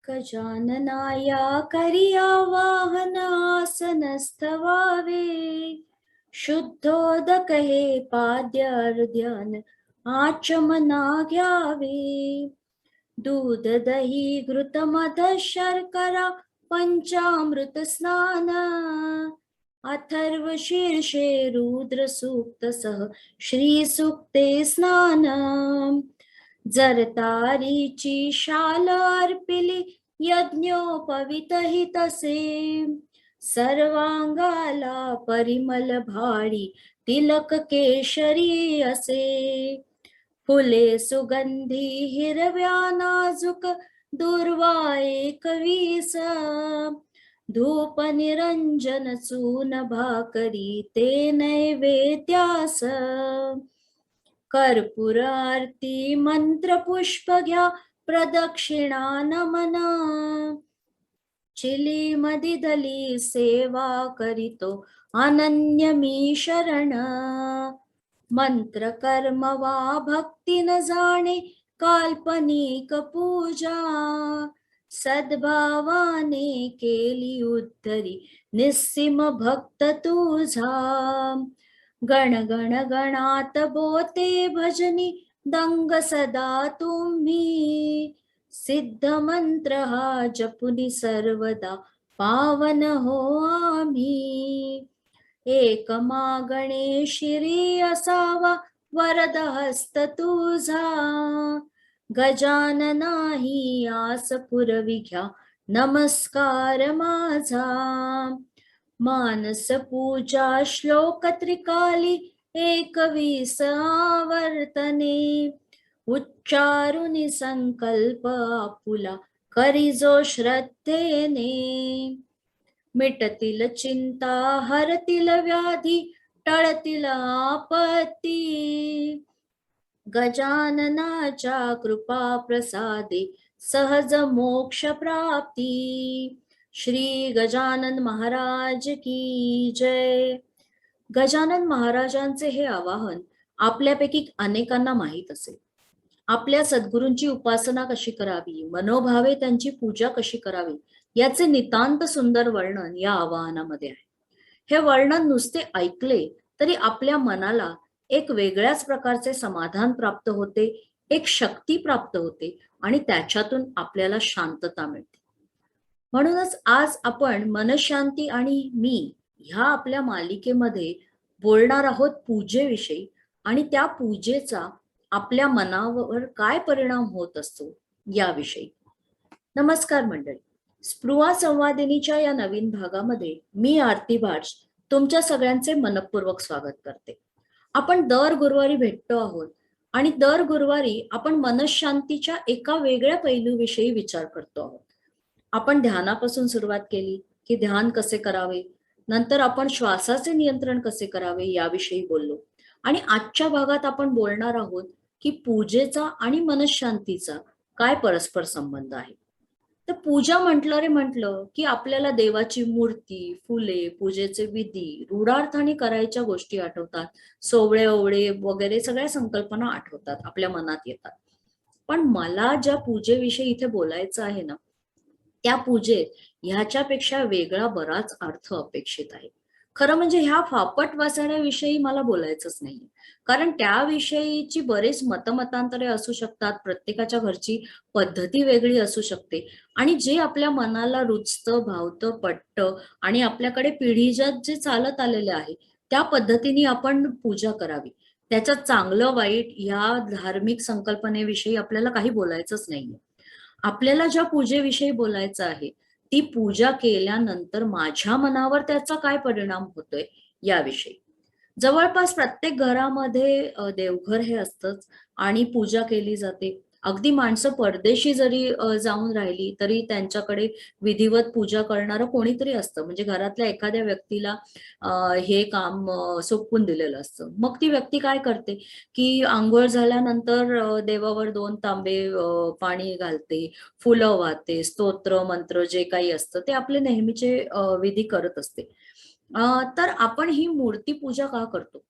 गजाननाया करिया वाहन आसनस्थवावे, शुद्धोदक हे पाद्य अर्ध्यान आचमना घ्यावे. दूध दही घृत मध शर्करा पंचामृत स्नान, अथर्व शीर्षे रुद्र सूक्त सह श्री सूक्ते स्नान. जर तारीची शाल अर्पिली यज्ञोपवित तसे, सर्वांगाला परिमल भाडी तिलक केशरी असे. फुले सुगंधी हिरव्या नाजूक दुर्वा 21, धूप निरंजन चून भाकरी ते नैवेद्यास. कर्पूर आरती मंत्र पुष्प घ्या प्रदक्षिणा नमना, चिली मदिदली सेवा करीतो अनन्य मी शरण. मंत्र कर्म वा भक्ती न जाणे काल्पनिक पूजा, सद्भावाने केली उद्धरी निस्सीम भक्त तुझा. गण गण गणात बोते भजनी दंग सदा तुम्ही, सिद्ध मंत्र हा जपुनी सर्वदा पावन हो आम्ही. एक मागणे शिरी असावा वरद हस्त तुझा, गजाननाही आस पुरवी घ्या नमस्कार माझा. मानस पूजा श्लोक त्रिकाली 21 आवर्तने, उच्चारुनी संकल्प आपुला करिजो श्रद्धेने. मिटतील चिंता हरतील व्याधी टळतील आपत्ती, गजाननाच्या कृपा प्रसादे सहज मोक्ष प्राप्ती. श्री गजानन महाराज की जय. गजानन महाराजांचे हे आवाहन आपल्यापैकी अनेकांना माहीत असेल. आपल्या सद्गुरूंची उपासना कशी करावी, मनोभावे त्यांची पूजा कशी करावी, याचे नितांत सुंदर वर्णन या आवाहनामध्ये आहे. हे वर्णन नुसते ऐकले तरी आपल्या मनाला एक वेगळ्याच प्रकारचे समाधान प्राप्त होते, एक शक्ती प्राप्त होते आणि त्याच्यातून आपल्याला शांतता मिळते. म्हणूनच आज आपण मनशांती आणि मी ह्या आपल्या मालिकेमध्ये बोलणार आहोत पूजेविषयी आणि त्या पूजेचा आपल्या मनावर काय परिणाम होत असतो याविषयी. नमस्कार मंडळी, स्पृहा संवादिनीच्या या नवीन भागामध्ये मी आरती भाट तुमच्या सगळ्यांचे मनपूर्वक स्वागत करते. आपण दर गुरुवारी भेटतो आहोत आणि दर गुरुवारी आपण मनशांतीच्या एका वेगळ्या पैलूविषयी विचार करतो आहोत. आपण ध्यानापासून सुरुवात केली की ध्यान कसे करावे, नंतर आपण श्वासाचे नियंत्रण कसे करावे याविषयी बोललो आणि आजच्या भागात आपण बोलणार आहोत की पूजेचा आणि मनशांतीचा काय परस्पर संबंध आहे. तर पूजा म्हटलं की आपल्याला देवाची मूर्ती, फुले, पूजेचे विधी, रूढार्थाने करायच्या गोष्टी आठवतात, सोवळे ओवळे वगैरे सगळ्या संकल्पना आठवतात, आपल्या मनात येतात. पण मला ज्या पूजेविषयी इथे बोलायचं आहे ना, त्या पूजेत ह्याच्यापेक्षा वेगळा बराच अर्थ अपेक्षित आहे. खरं म्हणजे ह्या फापट वाचण्याविषयी मला बोलायचंच नाहीये, कारण त्याविषयीची बरेच मतमतांतरे असू शकतात, प्रत्येकाच्या घरची पद्धती वेगळी असू शकते आणि जे आपल्या मनाला रुचतं, भावतं, पटतं आणि आपल्याकडे पिढीजात जे चालत आलेले आहे त्या पद्धतीने आपण पूजा करावी. त्याच्यात चांगलं वाईट ह्या धार्मिक संकल्पनेविषयी आपल्याला काही बोलायचंच नाहीये. आपल्याला ज्या पूजेविषयी बोलायचं आहे ती पूजा केल्यानंतर माझ्या मनावर त्याचा काय परिणाम होतोय याविषयी. जवळपास प्रत्येक घरामध्ये देवघर हे असतंच आणि पूजा केली जाते. अगदी माणसं परदेशी जरी जाऊन राहिली तरी त्यांच्याकडे विधिवत पूजा करणारं कोणीतरी असतं, म्हणजे घरातल्या एखाद्या व्यक्तीला हे काम सोपवून दिलेलं असतं. मग ती व्यक्ती काय करते की आंघोळ झाल्यानंतर देवावर 2 तांबे पाणी घालते, फुलं वाहते, स्तोत्र मंत्र जे काही असतं ते आपले नेहमीचे विधी करत असते. तर आपण ही मूर्ती पूजा का करतो?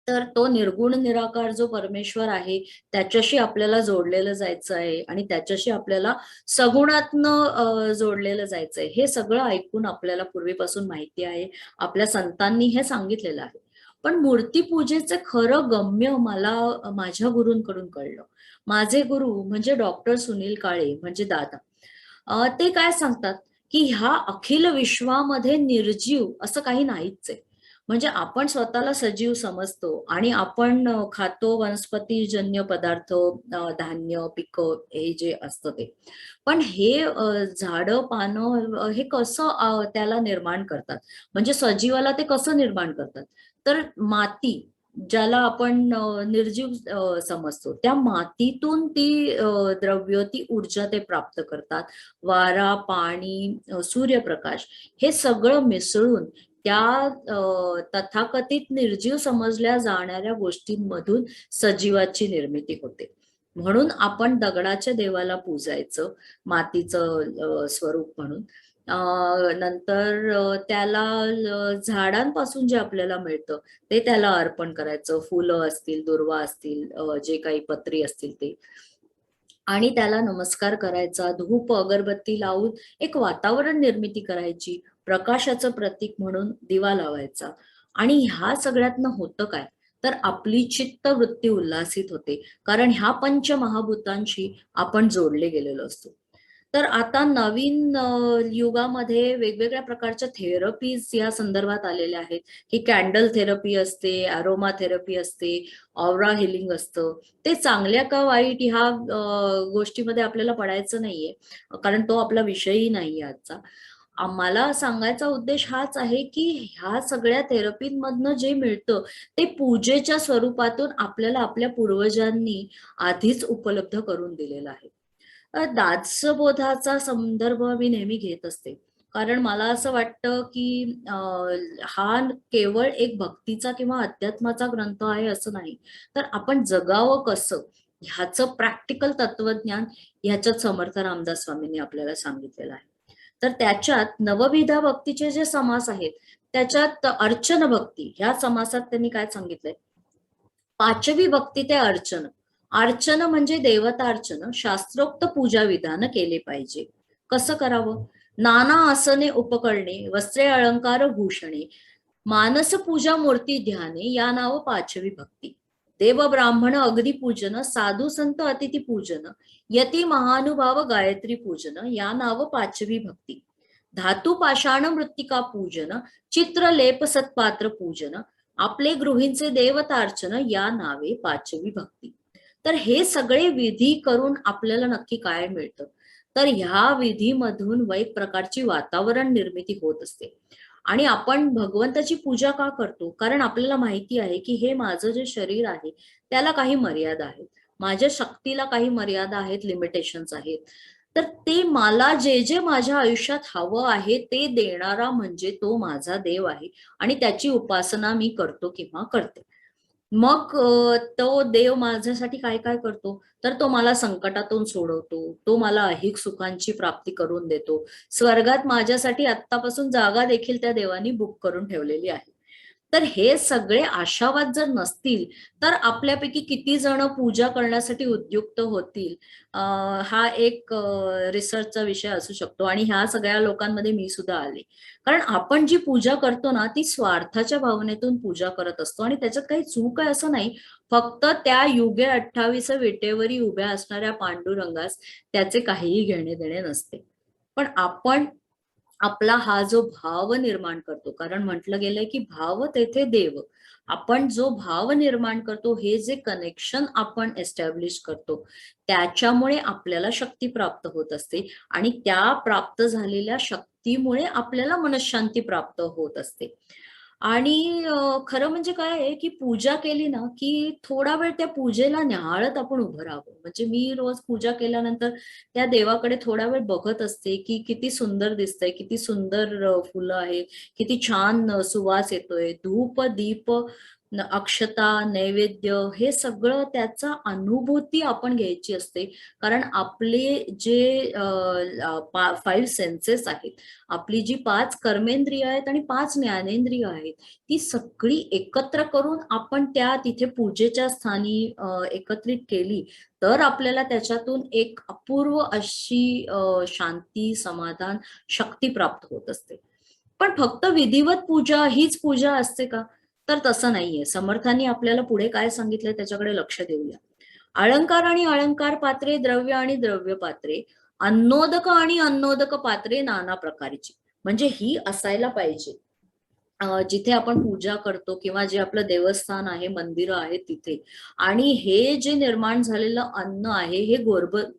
तर तो निर्गुण निराकार जो परमेश्वर आहे त्याच्याशी आपल्याला जोडलेलं जायचं आहे आणि त्याच्याशी आपल्याला सगुणातनं जोडलेलं जायचंय. हे सगळं ऐकून आपल्याला पूर्वीपासून माहिती आहे, आपल्या संतांनी हे सांगितलेलं आहे. पण मूर्तीपूजेचं खरं गम्य मला माझ्या गुरूंकडून कळलं. माझे गुरु म्हणजे डॉक्टर सुनील काळे म्हणजे दादा. ते काय सांगतात की ह्या अखिल विश्वामध्ये निर्जीव असं काही नाहीच आहे. म्हणजे आपण स्वतःला सजीव समजतो आणि आपण खातो वनस्पतीजन्य पदार्थ, धान्य, पिकं हे जे असतं ते. पण हे झाडं, पानं हे कसं त्याला निर्माण करतात? म्हणजे सजीवाला ते कसं निर्माण करतात? तर माती, ज्याला आपण निर्जीव समजतो, त्या मातीतून ती द्रव्य, ती ऊर्जा ते प्राप्त करतात. वारा, पाणी, सूर्यप्रकाश हे सगळं मिसळून त्या तथाकथित निर्जीव समजल्या जाणाऱ्या गोष्टींमधून सजीवाची निर्मिती होते. म्हणून आपण दगडाच्या देवाला पूजायचं, मातीचं स्वरूप म्हणून. नंतर त्याला झाडांपासून जे आपल्याला मिळतं ते त्याला अर्पण करायचं. फुलं असतील, दुर्वा असतील, जे काही पत्री असतील ते, आणि त्याला नमस्कार करायचा. धूप अगरबत्ती लावून एक वातावरण निर्मिती करायची. प्रकाशाचं प्रतीक म्हणून दिवा लावायचा. आणि ह्या सगळ्यातनं होतं काय, तर आपली चित्त वृत्ती उल्हासित होते, कारण ह्या पंचमहाभूतांशी आपण जोडले गेलेलो असतो. तर आता नवीन युगामध्ये वेगवेगळ्या प्रकारच्या थेरपीज या संदर्भात आलेल्या आहेत, की कॅन्डल थेरपी असते, अरोमा थेरपी असते, ऑरा हिलिंग असतं. ते चांगल्या का वाईट ह्या गोष्टीमध्ये आपल्याला पडायचं नाहीये, कारण तो आपला विषयही नाहीये आजचा. आम्हाला सांगायचा उद्देश हाच आहे की ह्या सगळ्या थेरपींमधनं जे मिळतं ते पूजेच्या स्वरूपातून आपल्याला आपल्या पूर्वजांनी आधीच उपलब्ध करून दिलेलं आहे. दासबोधाचा संदर्भ मी नेहमी घेत असते, कारण मला असं वाटतं की हा केवळ एक भक्तीचा किंवा अध्यात्माचा ग्रंथ आहे असं नाही, तर आपण जगावं कसं ह्याचं प्रॅक्टिकल तत्वज्ञान ह्याच्यात समर्थ रामदास स्वामींनी आपल्याला सांगितलेलं आहे. तर त्याच्यात नवविधा भक्तीचे जे समास आहेत त्याच्यात अर्चन भक्ती ह्या समासात त्यांनी काय सांगितलंय, पाचवी भक्ती ते अर्चन. अर्चन म्हणजे देवतार्चन, शास्त्रोक्त पूजा विधान केले पाहिजे. कसं करावं? नाना आसने उपकरणे, वस्त्रे अलंकार भूषणे, मानस पूजा मूर्ती ध्याने या नाव पाचवी भक्ती. देव ब्राह्मण अगदी पूजन, साधू संत अतिथी पूजन, यती महानुभाव गायत्री पूजन या नाव पाचवी भक्ती. धातू पाषाण मृत्तिका पूजन, चित्र लेप सत्पात्र पूजन, आपले गृहींचे देवतार्चन या नावे पाचवी भक्ती. तर हे सगळे विधी करून आपल्याला नक्की काय मिळतं, तर ह्या विधीमधून एक प्रकारची वातावरण निर्मिती होत असते. आणि आपण भगवंताची पूजा का करतो, कारण आपल्याला माहिती आहे की हे माझं जे शरीर आहे त्याला काही मर्यादा आहेत, माझ्या शक्तीला काही मर्यादा आहेत, लिमिटेशन्स आहेत. तर ते मला जे जे माझ्या आयुष्यात हवं आहे ते देणारा म्हणजे तो माझा देव आहे, आणि त्याची उपासना मी करतो किंवा करते. मग तो देव माझ्यासाठी काय काय करतो, तर तो मला संकटातून सोडवतो, तो मला ऐहिक सुखांची प्राप्ती करून देतो. स्वर्गात माझ्यासाठी आत्तापासून जागा देखील त्या देवानी बुक करून ठेवलेली आहे. तर हे सगळे आशावाद जर नसतील तर आपल्यापैकी किती जण पूजा करण्यासाठी उद्युक्त होतील, हा एक रिसर्चचा विषय असू शकतो. आणि ह्या सगळ्या लोकांमध्ये मी सुद्धा आले, कारण आपण जी पूजा करतो ना ती स्वार्थाच्या भावनेतून पूजा करत असतो, आणि त्याच्यात काही चूक आहे असं नाही. फक्त त्या युगे 28 विटेवरी उभ्या असणाऱ्या पांडुरंगास त्याचे काहीही घेणे देणे नसते. पण आपण आपला हा जो भाव निर्माण करतो, कारण म्हटलं गेलंय की भाव तेथे देव. आपण जो भाव निर्माण करतो, हे जे कनेक्शन आपण एस्टॅब्लिश करतो, त्याच्यामुळे आपल्याला शक्ती प्राप्त होत असते, आणि त्या प्राप्त झालेल्या शक्तीमुळे आपल्याला मनशांती प्राप्त होत असते. आणि खरं म्हणजे काय आहे की पूजा केली ना की थोडा वेळ त्या पूजेला निहाळत आपण उभं राहावं. म्हणजे मी रोज पूजा केल्यानंतर त्या देवाकडे थोडा वेळ बघत असते की किती सुंदर दिसतंय, किती सुंदर फुलं आहेत, किती छान सुवास येतोय, धूप दीप अक्षता, नैवेद्य हे सगळं त्याचा अनुभूती आपण घ्यायची असते. कारण आपले जे 5 सेन्सेस आहेत, आपली जी 5 कर्मेंद्रिय आहेत आणि 5 ज्ञानेंद्रिय आहेत, ती सगळी एकत्र करून आपण त्या तिथे पूजेच्या स्थानी एकत्रित केली, तर आपल्याला त्याच्यातून एक अपूर्व अशी शांती, समाधान, शक्ती प्राप्त होत असते. पण फक्त विधिवत पूजा हीच पूजा असते का? तर तसं नाहीये. समर्थांनी आपल्याला पुढे काय सांगितलंय त्याच्याकडे लक्ष देऊया. अलंकार आणि अलंकार पात्रे, द्रव्य आणि द्रव्य पात्रे, अन्नोदक आणि अन्नोदक पात्रे नाना प्रकारची. म्हणजे ही असायला पाहिजे. जिथे आपण पूजा करतो किंवा जे आपलं देवस्थान आहे, मंदिरं आहेत तिथे. आणि हे जे निर्माण झालेलं अन्न आहे हे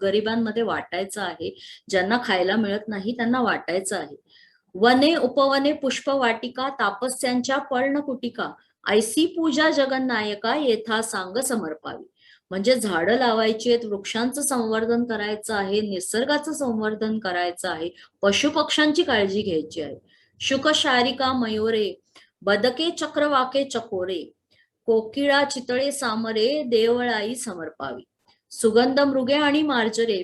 गरिबांमध्ये वाटायचं आहे. ज्यांना खायला मिळत नाही त्यांना वाटायचं आहे. वने उपवने पुष्पवाटिका, तापस्यांच्या पर्णकुटिका, ऐसी पूजा जगन्नायका येथा सांग समर्पावी. म्हणजे झाडं लावायची आहेत, वृक्षांचं संवर्धन करायचं आहे, निसर्गाचं संवर्धन करायचं आहे, पशुपक्ष्यांची काळजी घ्यायची आहे. शुक शारिका मयोरे, बदके चक्रवाके चकोरे, कोकिळा चितळे सामरे, देवळाई समर्पावी. सुगंध मृगे आणि मार्जरे,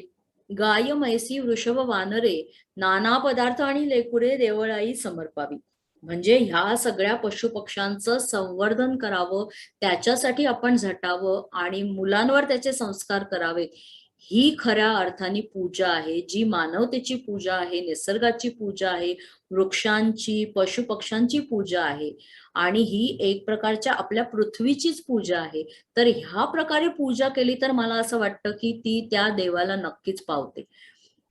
गाय म्हैसी वृषभ वानरे, नाना पदार्थ आणि लेकुरे देवळाई समर्पावी. म्हणजे ह्या सगळ्या पशुपक्ष्यांचं संवर्धन करावं, त्याच्यासाठी आपण झटावं आणि मुलांवर त्याचे संस्कार करावेत. ही खऱ्या अर्थाने पूजा आहे, जी मानवतेची पूजा आहे, निसर्गाची पूजा आहे, वृक्षांची, पशुपक्ष्यांची पूजा आहे. आणि ही एक प्रकारच्या आपल्या पृथ्वीचीच पूजा आहे. तर ह्या प्रकारे पूजा केली तर मला असं वाटतं की ती त्या देवाला नक्कीच पावते.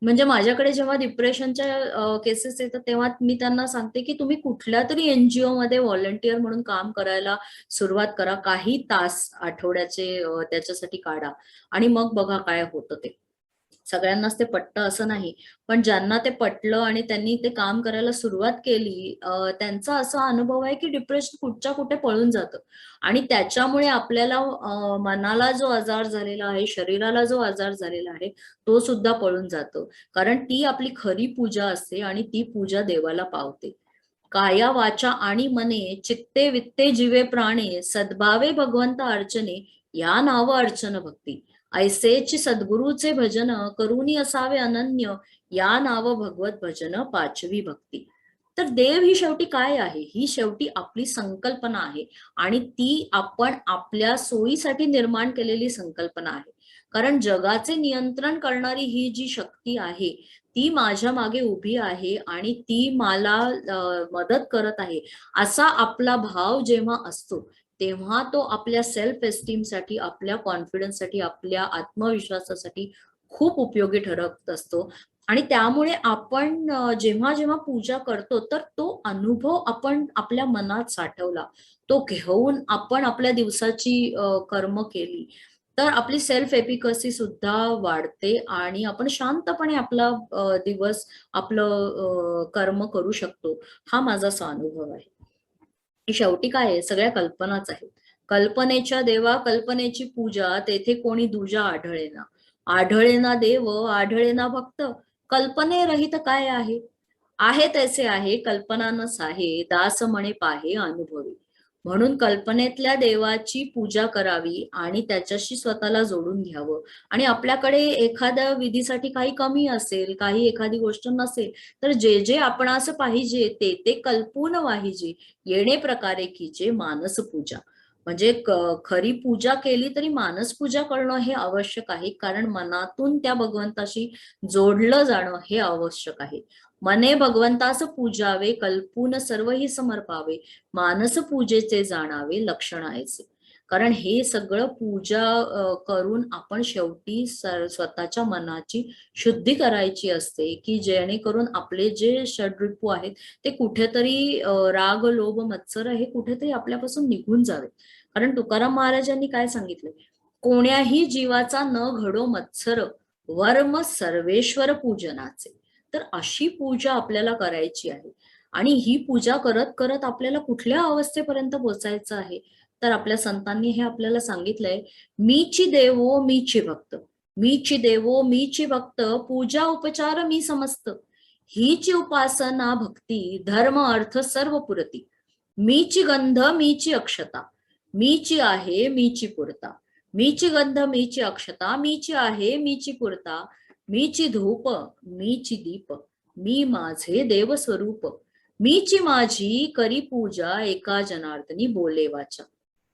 म्हणजे माझ्याकडे जेव्हा डिप्रेशनच्या केसेस येतात तेव्हा मी त्यांना सांगते की तुम्ही कुठल्या तरी एनजीओ मध्ये व्हॉलंटियर म्हणून काम करायला सुरुवात करा. काही तास आठवड्याचे त्याच्यासाठी काढा आणि मग बघा काय होतं ते. सगळ्यांनाच ते पटतं असं नाही, पण ज्यांना ते पटलं आणि त्यांनी ते काम करायला सुरुवात केली, त्यांचा असा अनुभव आहे की डिप्रेशन कुठच्या कुठे पळून जातं. आणि त्याच्यामुळे आपल्याला मनाला जो आजार झालेला आहे, शरीराला जो आजार झालेला आहे, तो सुद्धा पळून जातो. कारण ती आपली खरी पूजा असते आणि ती पूजा देवाला पावते. काया वाचा आणि मने, चित्ते वित्ते जीवे प्राणे, सद्भावे भगवंत अर्चने, या नाव अर्चन भक्ती. ऐसेच सद्गुरूचे भजन, करुणी असावे अनन्य, या नाव भगवत भजन पाचवी भक्ती. तर देव ही शेवटी काय आहे? ही शेवटी आपली संकल्पना आहे आणि ती आपण आपल्या सोयीसाठी निर्माण केलेली संकल्पना आहे. कारण जगाचे नियंत्रण करणारी ही जी शक्ती आहे ती माझ्या मागे उभी आहे आणि ती मला मदत करत आहे, असा आपला भाव जेव्हा असतो तेव्हा तो आपल्या सेल्फ एस्टीमसाठी, आपल्या कॉन्फिडन्ससाठी, आपल्या आत्मविश्वासासाठी खूप उपयोगी ठरत असतो. आणि त्यामुळे आपण जेव्हा जेव्हा पूजा करतो तर तो अनुभव आपण आपल्या मनात साठवला, तो घेऊन आपण आपल्या दिवसाची कर्म केली, तर आपली सेल्फ एफिकसी सुद्धा वाढते आणि आपण शांतपणे आपला दिवस, आपलं कर्म करू शकतो. हा माझा असा अनुभव आहे. शेवटी काय आहे, सगळ्या कल्पनाच आहेत. कल्पनेच्या देवा कल्पनेची पूजा, तेथे कोणी दुजा आढळेना. आढळेना देव, आढळेना भक्त, कल्पने रहित काय आहे? आहे तैसे आहे, कल्पना नस आहे, दास म्हणे पाहे अनुभवी. म्हणून कल्पनेतल्या देवाची पूजा करावी आणि त्याच्याशी स्वतःला जोडून घ्यावं. आणि आपल्याकडे एखाद्या विधीसाठी काही कमी असेल, काही एखादी गोष्ट नसेल, तर जे जे आपण असं पाहिजे ते ते कल्पून वाहिजे, येणे प्रकारे कीजे मानस पूजा. म्हणजे खरी पूजा केली तरी मानस पूजा करणं हे आवश्यक आहे, कारण मनातून त्या भगवंताशी जोडलं जाणं हे आवश्यक आहे. मने भगवंतास पूजावे, कल्पून सर्वही समर्पावे, मानस पूजेचे जाणावे लक्षण आहेचे. कारण हे सगळं पूजा करून आपण शेवटी स्वतःच्या मनाची शुद्धी करायची असते, की जेणेकरून आपले जे षड्रिपू आहेत ते कुठेतरी राग, लोभ, मत्सर हे कुठेतरी आपल्यापासून निघून जावे. कारण तुकाराम महाराजांनी काय सांगितलंय, कोण्याही जीवाचा न घडो मत्सर, वर्म सर्वेश्वर पूजनाचे. तर अशी पूजा आपल्याला करायची आहे. आणि ही पूजा करत करत आपल्याला कुठल्या अवस्थेपर्यंत पोहोचायचं आहे, तर आपल्या संतांनी हे आपल्याला सांगितलंय, मीची देवो मीची भक्त, मीची देवो मीची भक्त, पूजा उपचार मी समस्त, हीची उपासना भक्ती, धर्म अर्थ सर्व पुरती, मीची गंध मीची अक्षता, मीची आहे मीची पुरता, मीची गंध मीची अक्षता, मीची आहे मीची पुरता, मीची धूप मीची दीप, मी माझे देव स्वरूप, मीची माझी करी पूजा एका जनार्दनी बोले वाचा.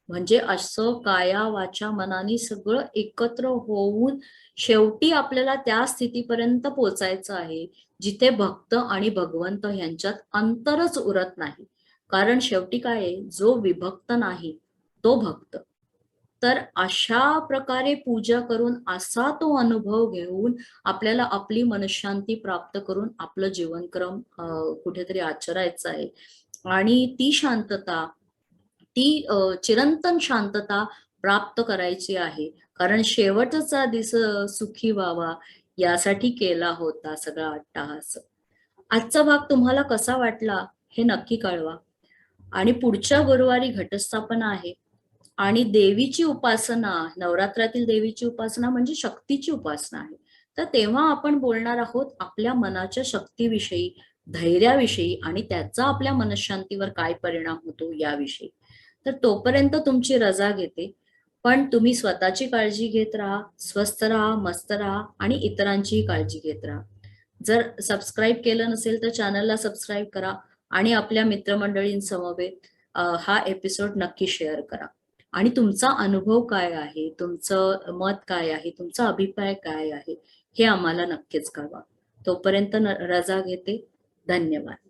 म्हणजे असं काया वाचा मनाने सगळं एकत्र होऊन शेवटी आपल्याला त्या स्थितीपर्यंत पोचायचं आहे जिथे भक्त आणि भगवंत यांच्यात अंतरच उरत नाही. कारण शेवटी काय आहे, जो विभक्त नाही तो भक्त. तर अशा प्रकारे पूजा करून असा तो अनुभव घेऊन आपल्याला आपली मनशांती प्राप्त करून आपलं जीवनक्रम कुठेतरी आचरायचं आहे. आणि ती शांतता, ती चिरंतन शांतता प्राप्त करायची आहे. कारण शेवटचा दिस सुखी व्हावा यासाठी केला होता सगळा अट्टाहास. आजचा भाग तुम्हाला कसा वाटला हे नक्की कळवा. आणि पुढच्या गुरुवारी घटस्थापना आहे आणि देवीची उपासना, नवरात्रातील देवीची उपासना म्हणजे शक्तीची उपासना आहे. तर तेव्हा आपण बोलणार आहोत आपल्या मनाच्या शक्तीविषयी, धैर्याविषयी आणि त्याचा आपल्या मनशांतीवर काय परिणाम होतो याविषयी. तर तोपर्यंत तुमची रजा घेते. पण तुम्ही स्वतःची काळजी घेत राहा, स्वस्थ राहा, मस्त राहा आणि इतरांचीही काळजी घेत राहा. जर सबस्क्राईब केलं नसेल तर चॅनलला सबस्क्राईब करा आणि आपल्या मित्रमंडळींसमवेत हा एपिसोड नक्की शेअर करा. आणि तुमचा अनुभव काय आहे, तुमचं मत काय आहे, तुमचा अभिप्राय काय आहे हे आम्हाला नक्कीच कळवा. तोपर्यंत रजा घेते. धन्यवाद.